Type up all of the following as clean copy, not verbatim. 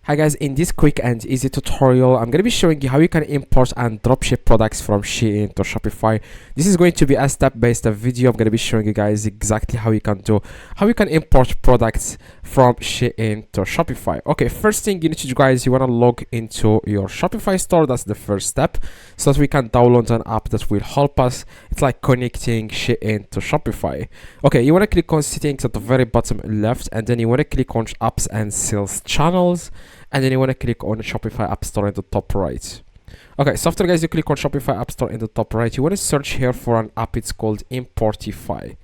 Hi guys, in this quick and easy tutorial, I'm going to be showing you how you can import and dropship products from Shein to Shopify. This is going to be a step-by-step video. I'm going to be showing you guys exactly how you can import products from Shein to Shopify. Okay, first thing you need to do, guys, you want to log into your Shopify store. That's the first step, so that we can download an app that will help us. It's like connecting Shein to Shopify. Okay, you want to click on settings at the very bottom left, and then you want to click on apps and sales channels. And then you want to click on Shopify App Store in the top right. Okay, so after, guys, you click on Shopify App Store in the top right, you want to search here for an app. It's called Importify.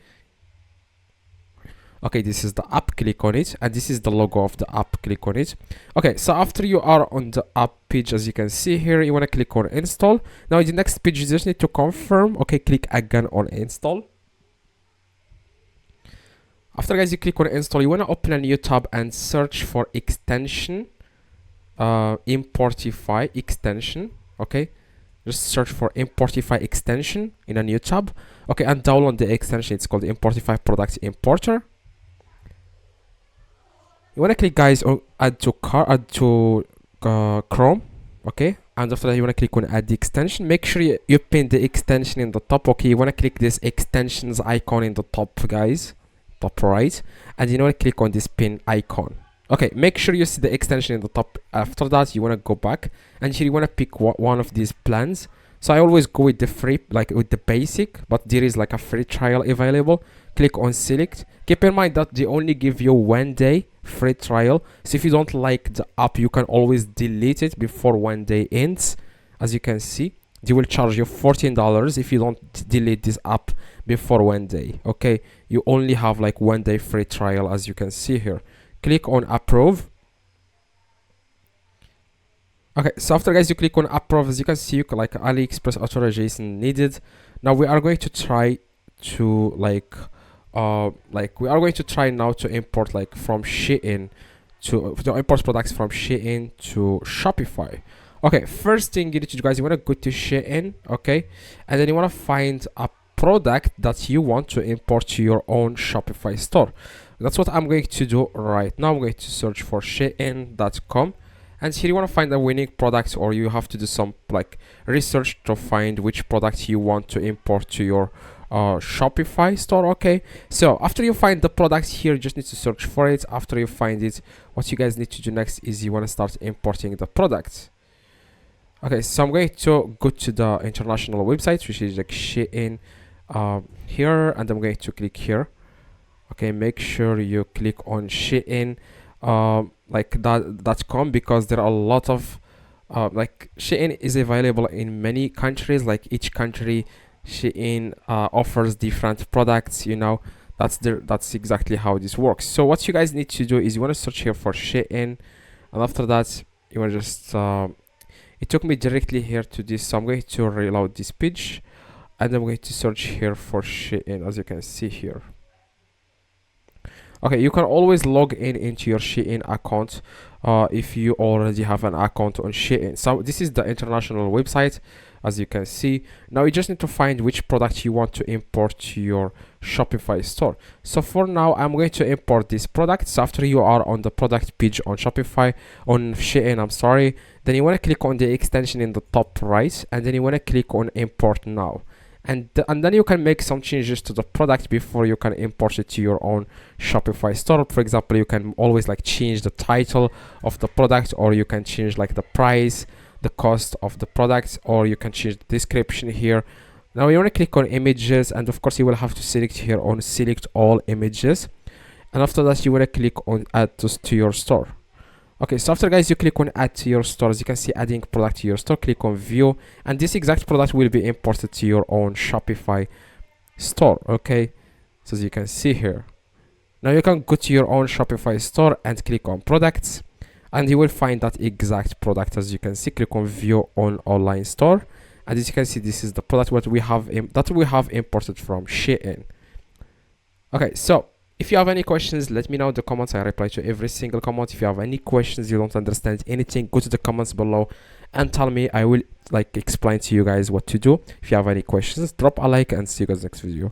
Okay, this is the app, click on it, and this is the logo of the app, click on it. Okay, so after you are on the app page, as you can see here, you want to click on install. Now in the next page, you just need to confirm. Okay, click again on install. After, guys, you click on install, you want to open a new tab and search for extension. Importify extension. Okay, just search for Importify extension in a new tab. Okay, and download the extension. It's called Importify Product Importer. You want to click, guys, on add to Chrome. Okay, and after that you want to click on add the extension. Make sure you pin the extension in the top. Okay, you want to click this extensions icon in the top, guys, top right, and you want to click on this pin icon. Okay, make sure you see the extension in the top. After that, you want to go back, and here you want to pick one of these plans. So I always go with the free, like with the basic, but there is like a free trial available. Click on select. Keep in mind that they only give you 1 day free trial. So if you don't like the app, you can always delete it before 1 day ends. As you can see, they will charge you $14 if you don't delete this app before 1 day. Okay, you only have like 1 day free trial, as you can see here. Click on approve. Okay, so after, guys, you click on approve, as you can see, like AliExpress authorization needed. Now we are going to try to we are going to try now to import like from Shein to import products from Shein to Shopify. Okay, first thing you need to do, guys, you want to go to Shein. Okay, and then you want to find a product that you want to import to your own Shopify store. That's what I'm going to do right now. I'm going to search for Shein.com, and here you want to find a winning product, or you have to do some like research to find which product you want to import to your Shopify store. Okay, so after you find the product here, you just need to search for it. After you find it, what you guys need to do next is you want to start importing the product. Okay, so I'm going to go to the international website, which is like Shein here, and I'm going to click here. Okay, make sure you click on Shein like .com, because there are a lot of like Shein is available in many countries. Like each country, Shein offers different products, you know. That's exactly how this works. So what you guys need to do is you want to search here for Shein, and after that you want to just it took me directly here to this, so I'm going to reload this page, and I'm going to search here for Shein, as you can see here. Okay, you can always log into your Shein account if you already have an account on Shein. So this is the international website, as you can see. Now you just need to find which product you want to import to your Shopify store. So for now, I'm going to import this product. So after you are on the product page on Shopify, on Shein, I'm sorry, then you want to click on the extension in the top right, and then you want to click on import now. And then you can make some changes to the product before you can import it to your own Shopify store. For example, you can always like change the title of the product, or you can change like the price, the cost of the product, or you can change the description here. Now you want to click on images, and of course you will have to select here on select all images, and after that you want to click on add to your store. Okay, so after, guys, you click on add to your store, as you can see, adding product to your store, click on view, and this exact product will be imported to your own Shopify store. Okay, so as you can see here, now you can go to your own Shopify store and click on products, and you will find that exact product. As you can see, click on view on online store, and as you can see, this is the product that we have imported from Shein. Okay, so if you have any questions, let me know in the comments. I reply to every single comment. If you have any questions, you don't understand anything, go to the comments below and tell me. I will like explain to you guys what to do. If you have any questions, drop a like, and see you guys next video.